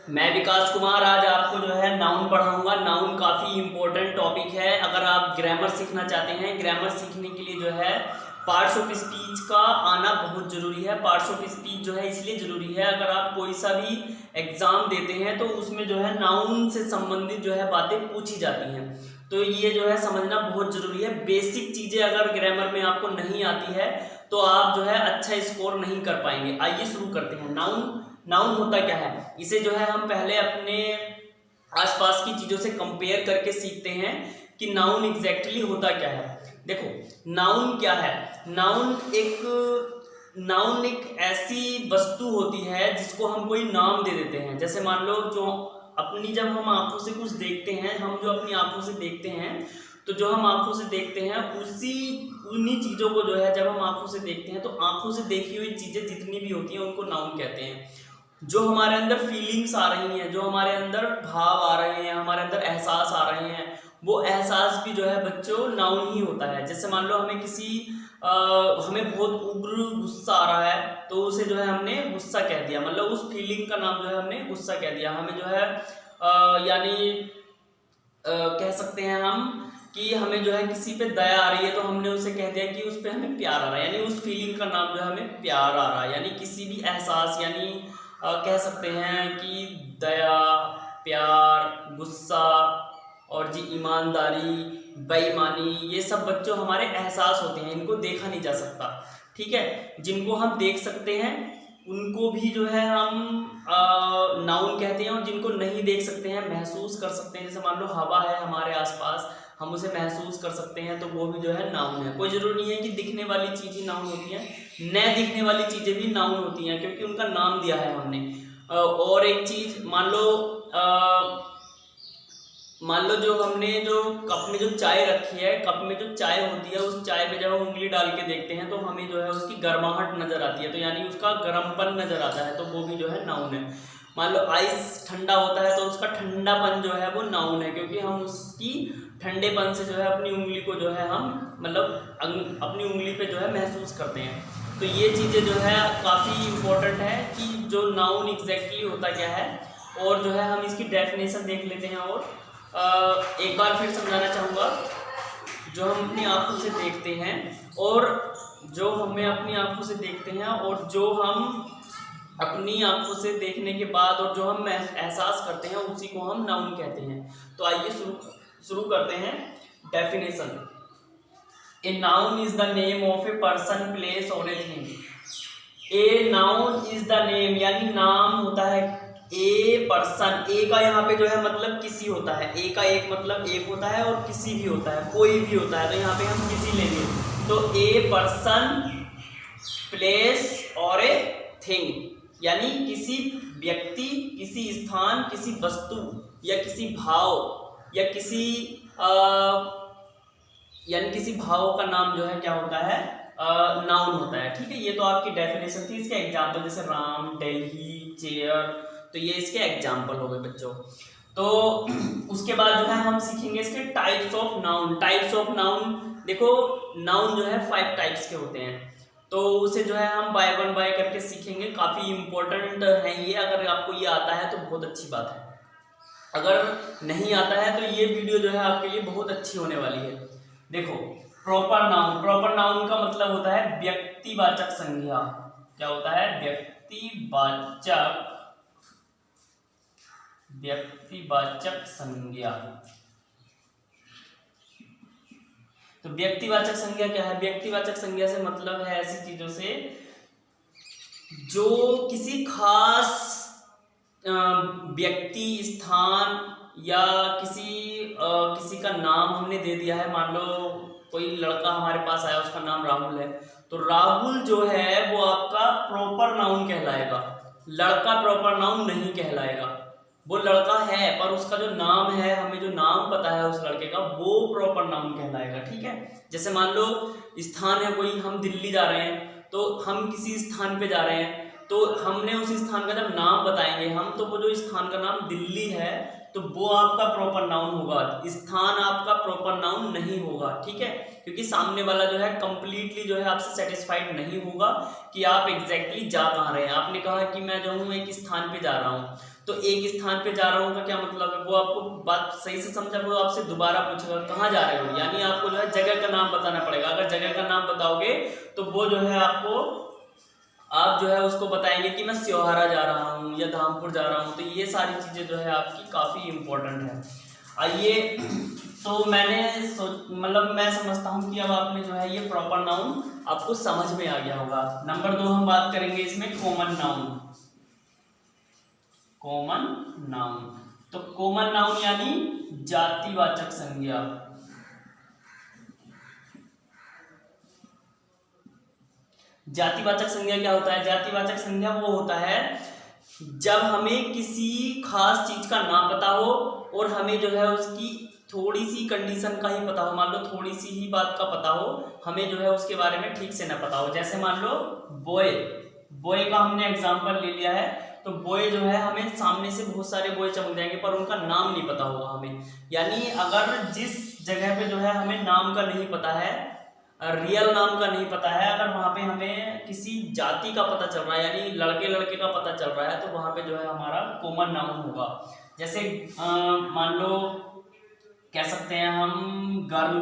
मैं विकास कुमार आज आपको जो है नाउन पढ़ाऊंगा। नाउन काफ़ी इम्पोर्टेंट टॉपिक है। अगर आप ग्रामर सीखना चाहते हैं, ग्रामर सीखने के लिए जो है पार्ट्स ऑफ स्पीच का आना बहुत ज़रूरी है। पार्ट्स ऑफ स्पीच जो है इसलिए ज़रूरी है, अगर आप कोई सा भी एग्ज़ाम देते हैं तो उसमें जो है नाउन से संबंधित जो है बातें पूछी जाती हैं, तो ये जो है समझना बहुत ज़रूरी है। बेसिक चीज़ें अगर ग्रामर में आपको नहीं आती है तो आप जो है अच्छा स्कोर नहीं कर पाएंगे। आइए शुरू करते हैं। नाउन होता क्या है, इसे जो है हम पहले अपने आसपास की चीज़ों से कंपेयर करके सीखते हैं कि नाउन एग्जैक्टली होता क्या है। देखो, नाउन क्या है। नाउन एक ऐसी वस्तु होती है जिसको हम कोई नाम दे देते हैं। जैसे मान लो, जब हम आंखों से कुछ देखते हैं, हम जो अपनी आंखों से देखते हैं, तो जो हम आंखों से देखते हैं उन्हीं चीज़ों को जो है जब हम आंखों से देखते हैं तो आंखों से देखी हुई चीज़ें जितनी भी होती हैं उनको नाउन कहते हैं। जो हमारे अंदर फीलिंग्स आ रही हैं, जो हमारे अंदर भाव आ रहे हैं, हमारे अंदर एहसास आ रहे हैं, वो एहसास भी जो है बच्चों नाउन ही होता है। जैसे मान लो हमें बहुत उग्र गुस्सा आ रहा है, तो उसे जो है हमने गुस्सा कह दिया, मतलब उस फीलिंग का नाम जो है हमने गुस्सा कह दिया। हमें जो है कह सकते हैं हम कि हमें जो है किसी पे दया आ रही है, तो हमने उसे कह दिया कि उस पे हमें प्यार आ रहा है, यानी उस फीलिंग का नाम जो है हमें प्यार आ रहा है। यानी किसी भी एहसास, यानी कह सकते हैं कि दया, प्यार, गुस्सा और जी ईमानदारी, बेईमानी, ये सब बच्चों हमारे एहसास होते हैं, इनको देखा नहीं जा सकता। ठीक है, जिनको हम देख सकते हैं उनको भी जो है हम नाउन कहते हैं, और जिनको नहीं देख सकते हैं, महसूस कर सकते हैं, जैसे मान लो हवा है हमारे आसपास, हम उसे महसूस कर सकते हैं, तो वो भी जो है नाउन है। कोई ज़रूरी नहीं है कि दिखने वाली चीज़ ही नाउन होती है, न दिखने वाली चीज़ें भी नाउन होती हैं, क्योंकि उनका नाम दिया है हमने। और एक चीज़ मान लो जो हमने जो कप में जो चाय रखी है, कप में जो चाय होती है, उस चाय में जब हम उंगली डाल के देखते हैं तो हमें जो है उसकी गर्माहट नज़र आती है, तो यानी उसका गर्मपन नज़र आता है, तो वो भी जो है नाउन है। मान लो आइस ठंडा होता है तो उसका ठंडापन जो है वो नाउन है, क्योंकि हम उसकी ठंडेपन से जो है अपनी उंगली को जो है हम मतलब अपनी उंगली पे जो है महसूस करते हैं। तो ये चीज़ें जो है काफ़ी इम्पोर्टेंट है कि जो नाउन एग्जैक्टली होता क्या है, और जो है हम इसकी डेफिनेशन देख लेते हैं। और एक बार फिर समझाना चाहूँगा, जो हम अपनी आँखों से देखते हैं और जो हमें अपनी आँखों से देखते हैं और जो हम अपनी आंखों से देखने के बाद और जो हम एहसास करते हैं उसी को हम नाउन कहते हैं। तो आइए शुरू करते हैं definition. A noun is the name of a person, place और a thing. A noun is the name, यानी नाम होता है ए पर्सन। ए का यहाँ पे जो है मतलब किसी होता है, ए का एक मतलब एक होता है और किसी भी होता है, कोई भी होता है, तो यहाँ पे हम किसी लेंगे। तो ए पर्सन, प्लेस और ए थिंग, यानी किसी व्यक्ति, किसी स्थान, किसी वस्तु या किसी भाव या यानी किसी भाव का नाम जो है क्या होता है, नाउन होता है। ठीक है, ये तो आपकी डेफिनेशन थी। इसके एग्जाम्पल जैसे राम, दिल्ली, चेयर, तो ये इसके एग्जाम्पल हो गए बच्चों। तो उसके बाद जो है हम सीखेंगे इसके types of noun. Types of noun, देखो नाउन जो है 5 टाइप्स के होते हैं, तो उसे जो है हम बाय वन बाय करके सीखेंगे। काफ़ी इम्पोर्टेंट है ये, अगर आपको ये आता है तो बहुत अच्छी बात है, अगर नहीं आता है तो ये वीडियो जो है आपके लिए बहुत अच्छी होने वाली है। देखो, प्रॉपर नाउन। प्रॉपर नाउन का मतलब होता है व्यक्तिवाचक संज्ञा। क्या होता है? व्यक्तिवाचक संज्ञा। तो व्यक्तिवाचक संज्ञा क्या है? व्यक्तिवाचक संज्ञा से मतलब है ऐसी चीजों से जो किसी खास व्यक्ति, स्थान या किसी का नाम हमने दे दिया है। मान लो कोई लड़का हमारे पास आया, उसका नाम राहुल है, तो राहुल जो है वो आपका प्रॉपर नाउन कहलाएगा। लड़का प्रॉपर नाउन नहीं कहलाएगा। वो लड़का है पर उसका जो नाम है, हमें जो नाम पता है उस लड़के का, वो प्रॉपर नाउन कहलाएगा। ठीक है, जैसे मान लो स्थान है कोई, हम दिल्ली जा रहे हैं, तो हम किसी स्थान पे जा रहे हैं, तो हमने उस स्थान का जब नाम बताएंगे हम, तो वो जो स्थान का नाम दिल्ली है तो वो आपका प्रॉपर नाउन होगा, स्थान आपका प्रॉपर नाउन नहीं होगा, ठीक है। क्योंकि सामने वाला जो है कंप्लीटली जो है आपसे सेटिस्फाइड नहीं होगा कि आप एग्जैक्टली जा कहाँ रहे हैं। आपने कहा कि मैं जो हूँ एक स्थान पे जा रहा हूँ, तो एक स्थान पे जा रहा हूँ का क्या मतलब है, वो आपको बात सही से समझा, वो आपसे दोबारा पूछेगा कहाँ जा रहे हो, यानी आपको जो है जगह का नाम बताना पड़ेगा। अगर जगह का नाम बताओगे तो वो जो है आप जो है उसको बताएंगे कि मैं स्योहारा जा रहा हूँ या धामपुर जा रहा हूँ, तो ये सारी चीज़ें जो है आपकी काफ़ी इम्पोर्टेंट है। आइए, तो मतलब मैं समझता हूँ कि अब आपने जो है ये प्रॉपर नाउन आपको समझ में आ गया होगा। नंबर 2 हम बात करेंगे इसमें कॉमन नाउन। कॉमन नाउन, तो कॉमन नाउन यानी जातिवाचक संज्ञा। जातिवाचक संज्ञा क्या होता है? जातिवाचक संज्ञा वो होता है जब हमें किसी खास चीज का नाम पता हो और हमें जो है उसकी थोड़ी सी कंडीशन का ही पता हो, मान लो थोड़ी सी ही बात का पता हो, हमें जो है उसके बारे में ठीक से ना पता हो। जैसे मान लो बॉय, बॉय का हमने एग्जांपल ले लिया है, तो बॉय जो है हमें सामने से बहुत सारे बॉय चमक जाएंगे पर उनका नाम नहीं पता होगा हमें। यानी अगर जिस जगह पे जो है हमें नाम का नहीं पता है, रियल नाम का नहीं पता है, अगर वहां पे हमें किसी जाति का पता चल रहा है यानी लड़के लड़के का पता चल रहा है, तो वहां पे जो है हमारा कॉमन नाउन होगा। जैसे मान लो कह सकते हैं हम गर्ल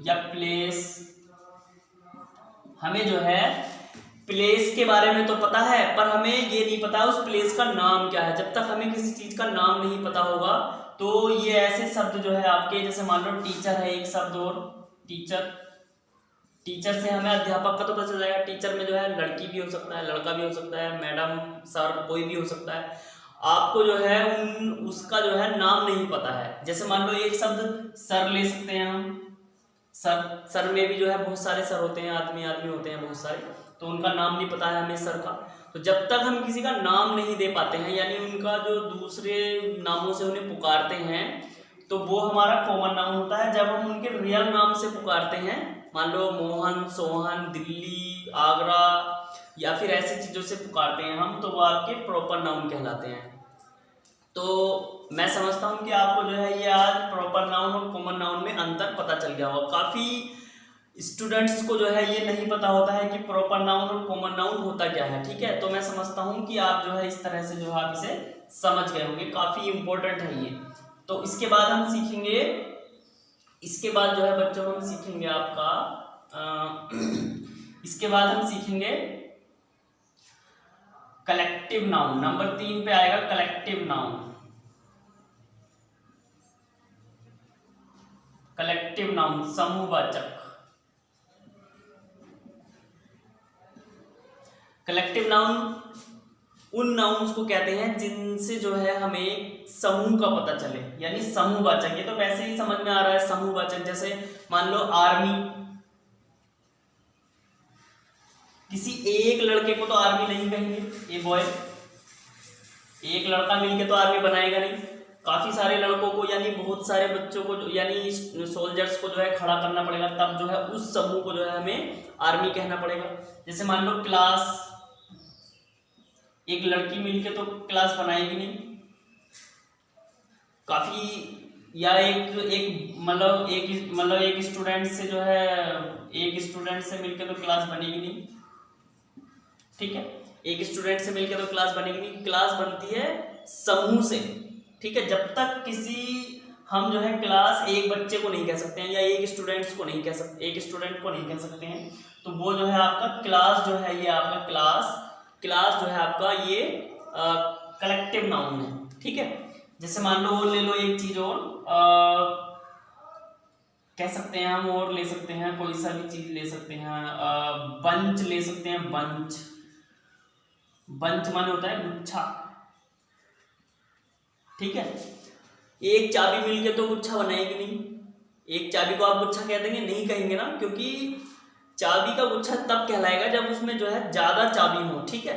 या प्लेस। हमें जो है प्लेस के बारे में तो पता है पर हमें ये नहीं पता उस प्लेस का नाम क्या है। जब तक हमें किसी चीज का नाम नहीं पता होगा तो ये ऐसे शब्द जो है आपके, जैसे मान लो टीचर है एक शब्द, और टीचर, टीचर से हमें अध्यापक का तो पता चल जाएगा। टीचर में जो है लड़की भी हो सकता है, लड़का भी हो सकता है, मैडम, सर, कोई भी हो सकता है। आपको जो है उसका जो है नाम नहीं पता है। जैसे मान लो एक शब्द सर ले सकते हैं हम, सर, सर में भी जो है बहुत सारे सर होते हैं, आदमी होते हैं बहुत सारे, तो उनका नाम नहीं पता है हमें सर का। तो जब तक हम किसी का नाम नहीं दे पाते हैं यानी उनका जो दूसरे नामों से उन्हें पुकारते हैं, तो वो हमारा कॉमन नाउन होता है। जब हम उनके रियल नाम से पुकारते हैं, मान लो मोहन, सोहन, दिल्ली, आगरा या फिर ऐसी चीजों से पुकारते हैं हम, तो वो आपके प्रॉपर नाउन कहलाते हैं। तो मैं समझता हूं कि आपको जो है ये आज प्रॉपर नाउन और कॉमन नाउन में अंतर पता चल गया होगा। काफी स्टूडेंट्स को जो है ये नहीं पता होता है कि प्रॉपर नाउन और कॉमन नाउन होता क्या है, ठीक है। तो मैं समझता हूं कि आप जो है इस तरह से जो है आप इसे समझ गए होंगे, काफी इंपॉर्टेंट है ये। तो इसके बाद हम सीखेंगे, इसके बाद जो है बच्चों हम सीखेंगे आपका इसके बाद हम सीखेंगे कलेक्टिव नाउन। नंबर 3 पे आएगा कलेक्टिव नाउन। कलेक्टिव नाउन समूहवाचक। कलेक्टिव नाउन उन नाउन्स को कहते हैं जिनसे जो है हमें समूह का पता चले, यानी समूहवाचक। ये तो वैसे ही समझ में आ रहा है समूहवाचक। जैसे मान लो आर्मी, किसी एक लड़के को तो आर्मी नहीं कहेंगे, ए बॉय, एक लड़का मिलके तो आर्मी बनाएगा नहीं। काफी सारे लड़कों को यानी बहुत सारे बच्चों को यानी सोल्जर्स को जो है खड़ा करना पड़ेगा, तब जो है उस समूह को जो है हमें आर्मी कहना पड़ेगा। जैसे मान लो क्लास, एक लड़की मिलके तो क्लास बनाएगी नहीं, काफी, या एक स्टूडेंट से जो है, एक स्टूडेंट से मिलके तो क्लास बनेगी नहीं, ठीक है। एक स्टूडेंट से मिलकर तो क्लास बनेगी नहीं, क्लास बनती है समूह से, ठीक है। जब तक किसी हम जो है क्लास एक बच्चे को नहीं कह सकते हैं या एक स्टूडेंट्स को नहीं कह सकते, एक स्टूडेंट को नहीं कह सकते हैं, तो वो जो है आपका क्लास जो है ये आपका क्लास जो है आपका ये कलेक्टिव नाउन है, ठीक है। जैसे मान लो ले लो एक चीज और कह सकते हैं हम, और ले सकते हैं कोई सा भी चीज ले सकते हैं, बंच ले सकते हैं, बंच। बंच माने होता है गुच्छा, ठीक है। एक चाबी मिलके तो गुच्छा बनाएगी नहीं, एक चाबी को आप गुच्छा कह देंगे, नहीं कहेंगे ना, क्योंकि चाबी का गुच्छा तब कहलाएगा जब उसमें जो है ज्यादा चाबी हो, ठीक है,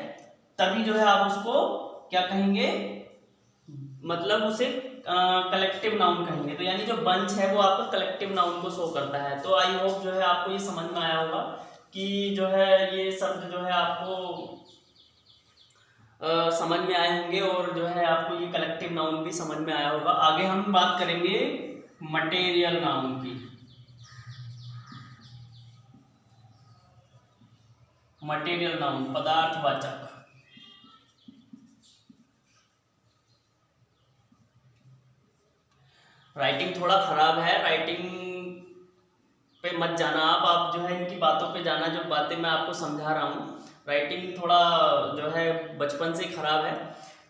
तभी जो है आप उसको क्या कहेंगे, मतलब उसे कलेक्टिव नाउन कहेंगे। तो यानी जो बंच है वो आपका कलेक्टिव नाउन को शो करता है। तो आई होप जो है आपको ये समझ में आया होगा कि जो है ये शब्द जो है आपको समझ में आए होंगे और जो है आपको ये कलेक्टिव नाउन भी समझ में आया होगा। आगे हम बात करेंगे मटेरियल नाउन की। मटेरियल नाउन पदार्थवाचक। राइटिंग थोड़ा खराब है, राइटिंग पे मत जाना आप जो है इनकी बातों पे जाना, जो बातें मैं आपको समझा रहा हूँ। राइटिंग थोड़ा जो है बचपन से खराब है।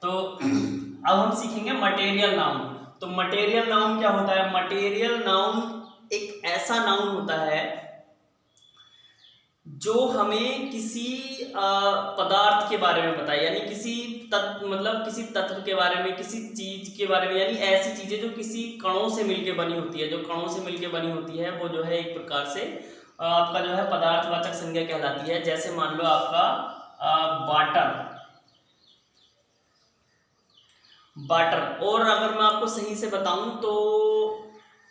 तो अब हम सीखेंगे मटेरियल नाउन। तो मटेरियल नाउन क्या होता है? मटेरियल नाउन एक ऐसा नाउन होता है जो हमें किसी पदार्थ के बारे में बताए, यानी किसी तत्व, मतलब किसी तत्व के बारे में, किसी चीज के बारे में, यानी ऐसी चीजें जो किसी कणों से मिलके बनी होती है, जो कणों से मिलके बनी होती है, वो जो है एक प्रकार से आपका जो है पदार्थवाचक संज्ञा कहलाती है। जैसे मान लो आपका वाटर। और अगर मैं आपको सही से बताऊं तो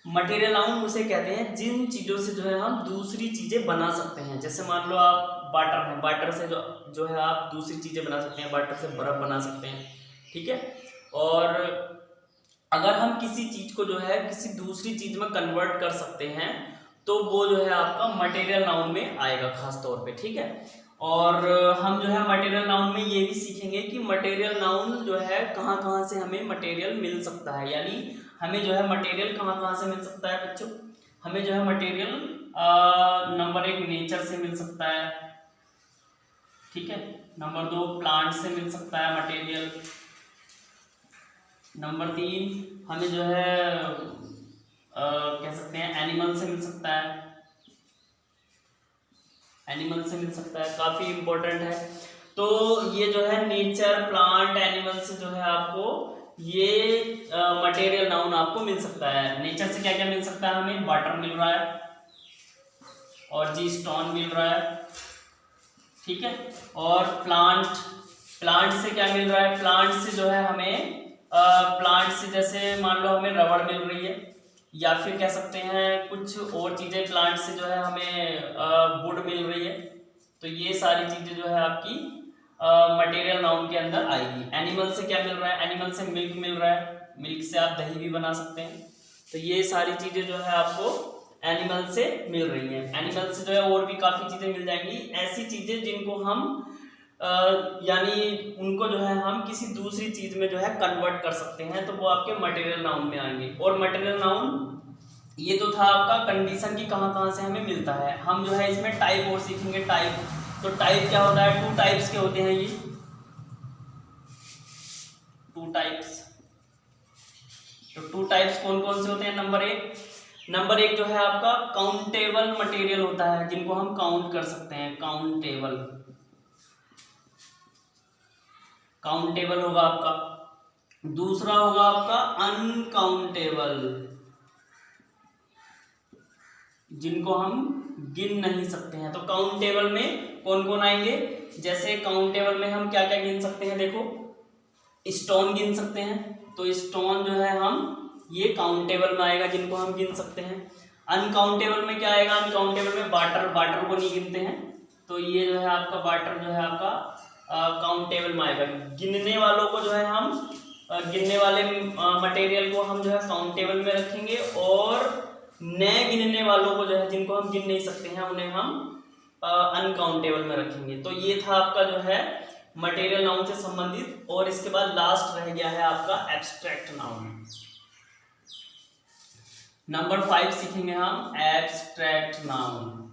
मटेरियल नाउन उसे कहते हैं जिन चीजों से जो है हम दूसरी चीजें बना सकते हैं। जैसे मान लो आप वाटर है, वाटर से जो है आप दूसरी चीजें बना सकते हैं, वाटर से बर्फ बना सकते हैं, ठीक है। और अगर हम किसी चीज को जो है किसी दूसरी चीज में कन्वर्ट कर सकते हैं तो वो जो है आपका मटेरियल नाउन में आएगा खास तौर पे, ठीक है। और हम जो है मटेरियल नाउन में ये भी सीखेंगे कि मटेरियल नाउन जो है कहाँ कहाँ से हमें मटेरियल मिल सकता है, यानी हमें जो है मटेरियल कहाँ कहाँ से मिल सकता है बच्चों। हमें जो है मटेरियल नंबर 1 नेचर से मिल सकता है, ठीक है। नंबर 2 प्लांट से मिल सकता है मटेरियल। नंबर 3 हमें जो है कह सकते हैं एनिमल से मिल सकता है, एनिमल से मिल सकता है, काफी इंपॉर्टेंट है। तो ये जो है नेचर, प्लांट, एनिमल से जो है आपको ये मटेरियल नाउन आपको मिल सकता है। नेचर से क्या क्या मिल सकता है? हमें वाटर मिल रहा है और जी स्टोन मिल रहा है, ठीक है। और प्लांट से क्या मिल रहा है? प्लांट से जो है हमें प्लांट से जैसे मान लो हमें रबड़ मिल रही है, या फिर कह सकते हैं कुछ और चीजें प्लांट से जो है हमें वुड मिल रही है। तो ये सारी चीजें जो है आपकी मटेरियल नाउन के अंदर आएगी। एनिमल से क्या मिल रहा है? एनिमल से मिल्क मिल रहा है, मिल्क से आप दही भी बना सकते हैं। तो ये सारी चीजें जो है आपको एनिमल से मिल रही हैं। एनिमल से जो है और भी काफी चीजें मिल जाएंगी, ऐसी चीजें जिनको हम यानी उनको जो है हम किसी दूसरी चीज में जो है कन्वर्ट कर सकते हैं, तो वो आपके मटेरियल नाउन में आएंगे। और मटेरियल नाउन ये तो था आपका कंडीशन की कहाँ कहाँ से हमें मिलता है। हम जो है इसमें टाइप और सीखेंगे। टाइप, तो टाइप क्या होता है? 2 टाइप्स के होते हैं ये, 2 टाइप्स। तो 2 टाइप्स कौन कौन से होते हैं? नंबर एक जो है आपका काउंटेबल मटेरियल होता है, जिनको हम काउंट कर सकते हैं, काउंटेबल होगा आपका। दूसरा होगा आपका अनकाउंटेबल, जिनको हम गिन नहीं सकते हैं। तो काउंटेबल में कौन कौन आएंगे? जैसे काउंटेबल में हम क्या क्या गिन सकते हैं? देखो, स्टोन गिन सकते हैं, तो स्टोन जो है हम ये काउंटेबल में आएगा, जिनको हम गिन सकते हैं। अनकाउंटेबल में क्या आएगा? अनकाउंटेबल में वाटर को नहीं गिनते हैं, तो ये जो है आपका वाटर जो है आपका काउंटेबल में आएगा। गिनने वालों को जो है हम गिनने वाले मटेरियल को हम जो है काउंटेबल में रखेंगे, और न गिनने वालों को जो है जिनको हम गिन नहीं सकते हैं उन्हें हम अनकाउंटेबल में रखेंगे। तो ये था आपका जो है मटेरियल नाउन से संबंधित। और इसके बाद लास्ट रह गया है आपका एब्स्ट्रैक्ट नाउन। नंबर 5 सीखेंगे हम एब्स्ट्रैक्ट नाउन।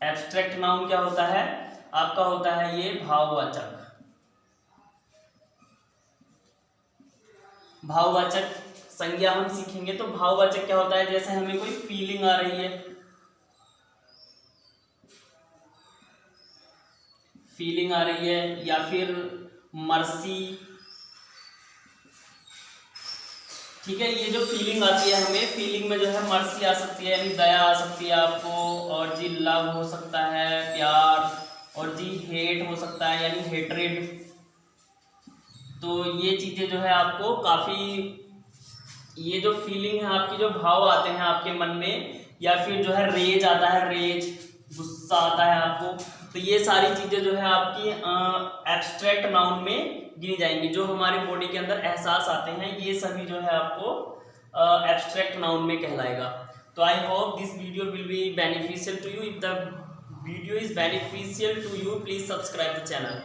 एब्स्ट्रैक्ट नाउन क्या होता है? आपका होता है ये भाववाचक। भाववाचक संज्ञा हम सीखेंगे। तो भाववाचक क्या होता है? जैसे हमें कोई फीलिंग आ रही है, या फिर मर्सी, ठीक है। ये जो फीलिंग आती है हमें, फीलिंग में जो है मर्सी आ सकती है, यानी दया आ सकती है आपको, और जी लव हो सकता है, प्यार, और जी हेट हो सकता है, यानी हेट्रेड। तो ये चीजें जो है आपको काफी ये जो फीलिंग है आपकी, जो भाव आते हैं आपके मन में, या फिर जो है रेज आता है, रेज गुस्सा आता है आपको, तो ये सारी चीज़ें जो है आपकी एब्स्ट्रैक्ट नाउन में गिनी जाएंगी। जो हमारी बॉडी के अंदर एहसास आते हैं ये सभी जो है आपको एब्स्ट्रैक्ट नाउन में कहलाएगा। तो I hope this video will be beneficial to you. If the video is beneficial to you, please subscribe the channel.